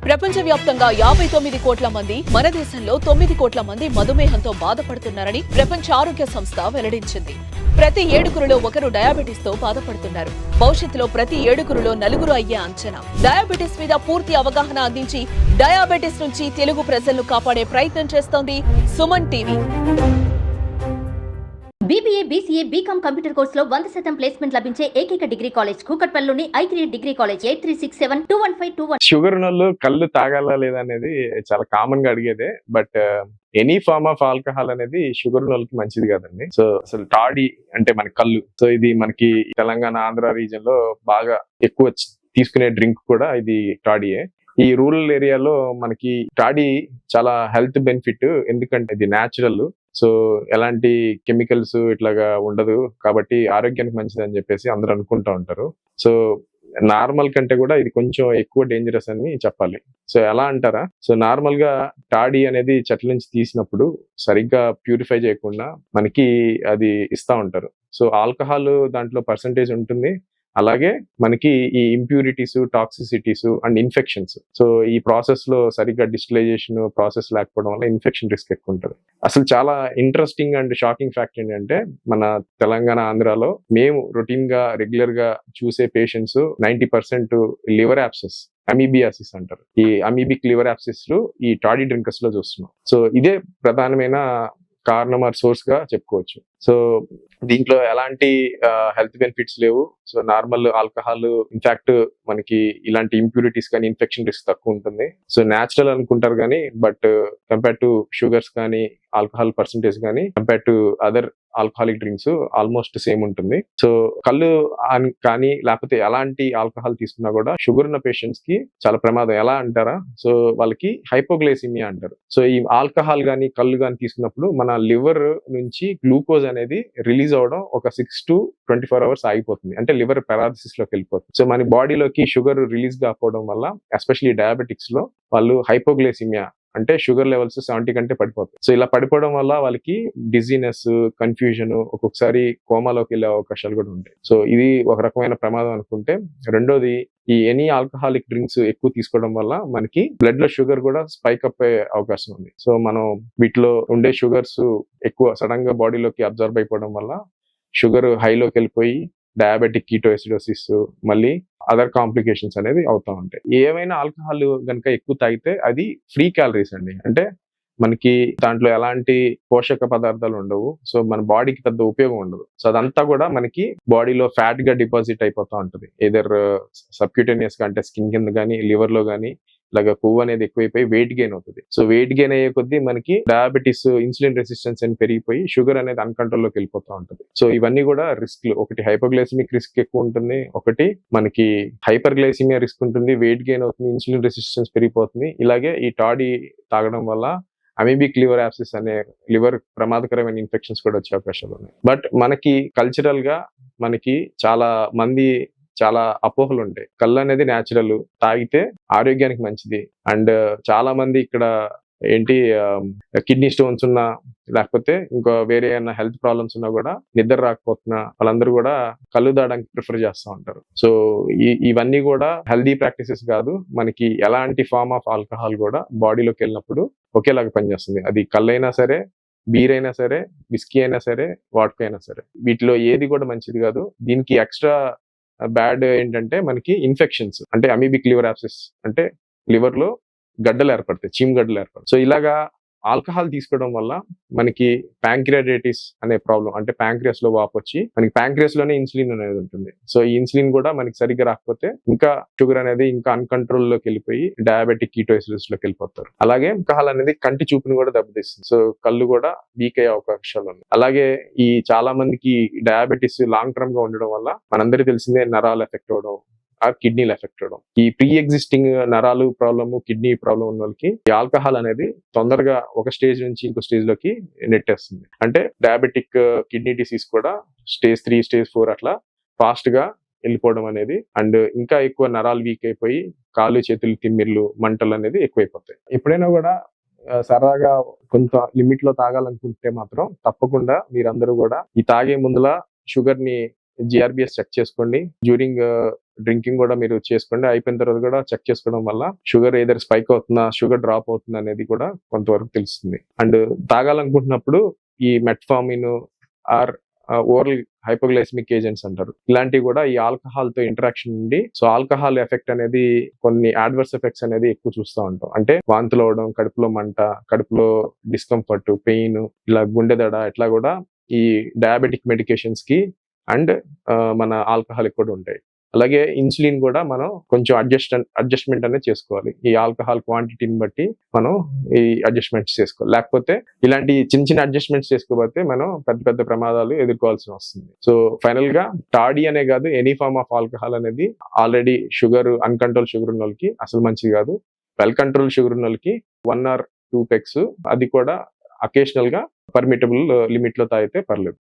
ప్రపంచవ్యాప్తంగా 59 కోట్ల మంది, మన దేశంలో 9 కోట్ల మంది మధుమేహంతో బాధపడుతున్నారని ప్రపంచ ఆరోగ్య సంస్థ వెల్లడించింది. ప్రతి 7గురిలో ఒకరు డయాబెటిస్ తో బాధపడుతున్నారు. భవిష్యత్తులో ప్రతి 7గురిలో 4 అయ్యే అంచనా. డయాబెటిస్ మీద పూర్తి అవగాహన అందించి డయాబెటిస్ నుంచి తెలుగు ప్రజలను కాపాడే ప్రయత్నం చేస్తోంది Suman TV. BBA, BCA, BCom computer కోర్సులో 100% ప్లేస్మెంట్ లభించే ఏకైక డిగ్రీ కాలేజ్ కూకట్పల్లిలోని ఐక్రియేట్ డిగ్రీ కాలేజ్ 83672152. షుగర్ ఉన్నోళ్ళు కళ్ళు తాగాలా లేదా అనేది చాలా కామన్ గా అడిగేదే. But any form of alcohol అనేది షుగర్ ఉన్నోళ్ళకి మంచిది కాదండి. సో అసలు టాడీ అంటే మన కళ్ళు, సో ఇది మనకి తెలంగాణ ఆంధ్ర రీజన్ లో బాగా ఎక్కువ తీసుకునే డ్రింక్ కూడా ఇది టాడీయే. ఈ రూరల్ ఏరియాలో మనకి టాడీ చాలా హెల్త్ బెనిఫిట్, ఎందుకంటే ఇది న్యాచురల్. సో ఎలాంటి కెమికల్స్ ఇట్లాగా ఉండదు కాబట్టి ఆరోగ్యానికి మంచిది అని చెప్పేసి అందరూ అనుకుంటా ఉంటారు. సో నార్మల్ కంటే కూడా ఇది కొంచెం ఎక్కువ డేంజరస్ అని చెప్పాలి. సో ఎలా అంటారా, సో నార్మల్ గా టాడీ అనేది చెట్ల నుంచి తీసినప్పుడు సరిగ్గా ప్యూరిఫై చేయకుండా మనకి అది ఇస్తా ఉంటారు. సో ఆల్కహాల్ దాంట్లో పర్సంటేజ్ ఉంటుంది, అలాగే మనకి ఈ ఇంప్యూరిటీస్, టాక్సిసిటీస్ అండ్ ఇన్ఫెక్షన్స్. సో ఈ ప్రాసెస్ లో సరిగ్గా డిస్టిలైజేషన్ ప్రాసెస్ లేకపోవడం వల్ల ఇన్ఫెక్షన్ రిస్క్ ఎక్కువ ఉంటుంది. అసలు చాలా ఇంట్రెస్టింగ్ అండ్ షాకింగ్ ఫ్యాక్ట్ ఏంటంటే మన తెలంగాణ, ఆంధ్రాలో మేము రొటీన్ గా రెగ్యులర్ గా చూసే పేషెంట్స్ 90% లివర్ యాబ్సెస్, అమీబియాసిస్ అంటారు. ఈ అమీబిక్ లివర్ యాబ్సెస్ ఈ టాడీ డ్రింకర్స్ లో చూస్తున్నాం. సో ఇదే ప్రధానమైన కారణం ఆర్ సోర్స్ గా చెప్పుకోవచ్చు. సో దీంట్లో ఎలాంటి హెల్త్ బెనిఫిట్స్ లేవు. సో నార్మల్ ఆల్కహాల్ ఇన్ఫాక్ట్ మనకి ఇలాంటి ఇంప్యూరిటీస్ కానీ ఇన్ఫెక్షన్ రిస్క్ తక్కువ ఉంటుంది. సో న్యాచురల్ అనుకుంటారు కానీ బట్ కంపేర్ టు షుగర్స్ కానీ ఆల్కహాల్ పర్సంటేజ్ కానీ compare to other alcoholic drinks almost same ఉంటుంది. సో కళ్ళు కానీ లేకపోతే ఎలాంటి ఆల్కహాల్ తీసుకున్నా కూడా షుగర్ ఉన్న పేషెంట్స్ కి చాలా ప్రమాదం. ఎలా అంటారా, సో వాళ్ళకి హైపోగ్లైసిమియా అంటారు. సో ఈ ఆల్కహాల్ కానీ కళ్ళు కానీ తీసుకున్నప్పుడు మన లివర్ నుంచి గ్లూకోజ్ అనేది రిలీజ్ అవడం ఒక 6 to 24 hours ఆగిపోతుంది. అంటే లివర్ పెరాలసిస్ లోకి వెళ్ళిపోతుంది. సో మన బాడీలోకి షుగర్ రిలీజ్ కాకపోవడం వల్ల ఎస్పెషల్లీ డయాబెటిక్స్ లో వాళ్ళు హైపోగ్లైసిమియా అంటే షుగర్ లెవెల్స్ 70 కంటే పడిపోతాయి. సో ఇలా పడిపోవడం వల్ల వాళ్ళకి డిజీనెస్, కన్ఫ్యూజన్, ఒక్కొక్కసారి కోమాలోకి వెళ్ళే అవకాశాలు కూడా ఉంటాయి. సో ఇది ఒక రకమైన ప్రమాదం అనుకుంటే, రెండోది ఈ ఎనీ ఆల్కహాలిక్ డ్రింక్స్ ఎక్కువ తీసుకోవడం వల్ల మనకి బ్లడ్ లో షుగర్ కూడా స్పైక్ అప్ అయ్యే అవకాశం ఉంది. సో మనం వీటిలో ఉండే షుగర్స్ ఎక్కువ సడన్ గా బాడీలోకి అబ్జర్వ్ అయిపోవడం వల్ల షుగర్ హైలోకి వెళ్ళిపోయి డయాబెటిక్ కీటోఎసిడోసిస్, మళ్ళీ అదర్ కాంప్లికేషన్స్ అనేది అవుతా ఉంటాయి. ఏమైనా ఆల్కహాల్ కనుక ఎక్కువ తాగితే అది ఫ్రీ క్యాలరీస్ అండి. అంటే మనకి దాంట్లో ఎలాంటి పోషక పదార్థాలు ఉండవు. సో మన బాడీకి పెద్ద ఉపయోగం ఉండదు. సో అదంతా కూడా మనకి బాడీలో ఫ్యాట్ గా డిపాజిట్ అయిపోతా ఉంటుంది. ఏదర్ సబ్క్యూటేనియస్ గా అంటే స్కిన్ కింద కానీ లివర్ లో కానీ ఇలాగా కొవ్వు అనేది ఎక్కువైపోయి వెయిట్ గెయిన్ అవుతుంది. సో వెయిట్ గెయిన్ అయ్యే కొద్దీ మనకి డయాబెటీస్, ఇన్సులిన్ రెసిస్టెన్స్ అని పెరిగిపోయి షుగర్ అనేది అన్కంట్రోల్ లోకి వెళ్ళిపోతూ ఉంటుంది. సో ఇవన్నీ కూడా రిస్క్లు. ఒకటి హైపోగ్లైసిమిక్ రిస్క్ ఎక్కువ ఉంటుంది, ఒకటి మనకి హైపర్ గ్లైసిమియా రిస్క్ ఉంటుంది, వెయిట్ గెయిన్ అవుతుంది, ఇన్సులిన్ రెసిస్టెన్స్ పెరిగిపోతుంది. ఇలాగే ఈ టాడీ తాగడం వల్ల అమీబిక్ లివర్ యాబ్సెస్ అనే లివర్ ప్రమాదకరమైన ఇన్ఫెక్షన్స్ కూడా వచ్చే అవకాశాలు ఉన్నాయి. బట్ మనకి కల్చరల్ గా మనకి చాలా అపోహలు ఉంటాయి. కళ్ళు అనేది న్యాచురల్, తాగితే ఆరోగ్యానికి మంచిది. అండ్ చాలా మంది ఇక్కడ ఏంటి కిడ్నీ స్టోన్స్ ఉన్నా లేకపోతే ఇంకో వేరే ఏమైనా హెల్త్ ప్రాబ్లమ్స్ ఉన్నా కూడా నిద్ర రాకపోతున్నా వాళ్ళందరూ కూడా కళ్ళు తాగడానికి ప్రిఫర్ చేస్తూ ఉంటారు. సో ఇవన్నీ కూడా హెల్దీ ప్రాక్టీసెస్ కాదు. మనకి ఎలాంటి ఫార్మ్ ఆఫ్ ఆల్కహాల్ కూడా బాడీలోకి వెళ్ళినప్పుడు ఒకేలాగా పనిచేస్తుంది. అది కళ్ళు అయినా సరే, బీర్ అయినా సరే, విస్కీ అయినా సరే, వాడ్కా అయినా సరే, వీటిలో ఏది కూడా మంచిది కాదు. దీనికి ఎక్స్ట్రా బ్యాడ్ ఏంటంటే మనకి ఇన్ఫెక్షన్స్, అంటే అమీబిక్ లివర్ యాబ్సెస్ అంటే లివర్ లో గడ్డలు ఏర్పడతాయి, చీమ్ గడ్డలు ఏర్పడతాయి. సో ఇలాగా ఆల్కహాల్ తీసుకోవడం వల్ల మనకి ప్యాంక్రియాటైటిస్ అనే ప్రాబ్లం, అంటే ప్యాంక్రియాస్ లో వాపు వచ్చి మనకి ప్యాంక్రియాస్ లోనే ఇన్సులిన్ అనేది ఉంటుంది. సో ఈ ఇన్సులిన్ కూడా మనకి సరిగ్గా రాకపోతే ఇంకా షుగర్ అనేది ఇంకా అన్కంట్రోల్ లోకి వెళ్ళిపోయి డయాబెటిక్ కీటోసిస్ లోకి వెళ్ళిపోతారు. అలాగే ఆల్కహాల్ అనేది కంటి చూపుని కూడా దెబ్బతీస్తుంది. సో కళ్ళు కూడా వీక్ అయ్యే అవకాశాలు ఉన్నాయి. అలాగే ఈ చాలా మందికి డయాబెటిస్ లాంగ్ టర్మ్ గా ఉండడం వల్ల మనందరికీ తెలిసిందే నరాలు ఎఫెక్ట్ అవడం, ఆ కిడ్నీలు ఎఫెక్ట్ అవడం. ఈ ప్రీ ఎగ్జిస్టింగ్ నరాలు ప్రాబ్లమ్, కిడ్నీ ప్రాబ్లం ఉన్న వాళ్ళకి ఈ ఆల్కహాల్ అనేది తొందరగా ఒక స్టేజ్ నుంచి ఇంకో స్టేజ్ లోకి నెట్టేస్తుంది. అంటే డయాబెటిక్ కిడ్నీ డిసీజ్ కూడా స్టేజ్ 3, స్టేజ్ 4 అట్లా ఫాస్ట్ గా వెళ్ళిపోవడం అనేది, అండ్ ఇంకా ఎక్కువ నరాలు వీక్ అయిపోయి కాళ్ళు చేతులు తిమ్మిర్లు, మంటలు అనేది ఎక్కువైపోతాయి. ఎప్పుడైనా కూడా సరదాగా కొంత లిమిట్ లో తాగాలనుకుంటే మాత్రం తప్పకుండా మీరందరూ కూడా ఈ తాగే ముందులా షుగర్ ని GRBS చెక్ చేసుకోండి. డ్యూరింగ్ డ్రింకింగ్ కూడా మీరు చేసుకోండి. అయిపోయిన తర్వాత కూడా చెక్ చేసుకోవడం వల్ల షుగర్ ఏదర్ స్పైక్ అవుతుందా, షుగర్ డ్రాప్ అవుతుందా అనేది కూడా కొంతవరకు తెలుస్తుంది. అండ్ తాగాలనుకుంటున్నప్పుడు ఈ metformin or oral hypoglycaemic agents అంటారు, ఇలాంటివి కూడా ఈ ఆల్కహాల్ తో ఇంటరాక్షన్ ఉండి, సో ఆల్కహాల్ ఎఫెక్ట్ అనేది కొన్ని అడ్వర్స్ ఎఫెక్ట్స్ అనేది ఎక్కువ చూస్తూ ఉంటాం. అంటే వాంతులు అవడం, కడుపులో మంట, కడుపులో డిస్కంఫర్ట్, పెయిన్, ఇలా గుండె దడ, ఇట్లా కూడా ఈ డయాబెటిక్ మెడికేషన్స్ కి అండ్ మన ఆల్కహాల్ కూడా ఉంటాయి. అలాగే ఇన్సులిన్ కూడా మనం కొంచెం అడ్జస్ట్మెంట్ అనేది చేసుకోవాలి. ఈ ఆల్కహాల్ క్వాంటిటీని బట్టి మనం ఈ అడ్జస్ట్మెంట్స్ చేసుకోవాలి. లేకపోతే ఇలాంటి చిన్న చిన్న అడ్జస్ట్మెంట్స్ చేసుకోకపోతే మనం పెద్ద పెద్ద ప్రమాదాలు ఎదుర్కోవాల్సి వస్తుంది. సో ఫైనల్ గా టాడీ అనే కాదు, ఎనీ ఫార్మ్ ఆఫ్ ఆల్కహాల్ అనేది ఆల్రెడీ అన్కంట్రోల్ షుగర్ ఉన్న వాళ్ళకి అసలు మంచిది కాదు. వెల్ కంట్రోల్ షుగర్ ఉన్న వాళ్ళకి 1 or 2 పెగ్స్, అది కూడా అకేషనల్ గా పర్మిటబుల్ లిమిట్ లో తాగితే పర్లేదు.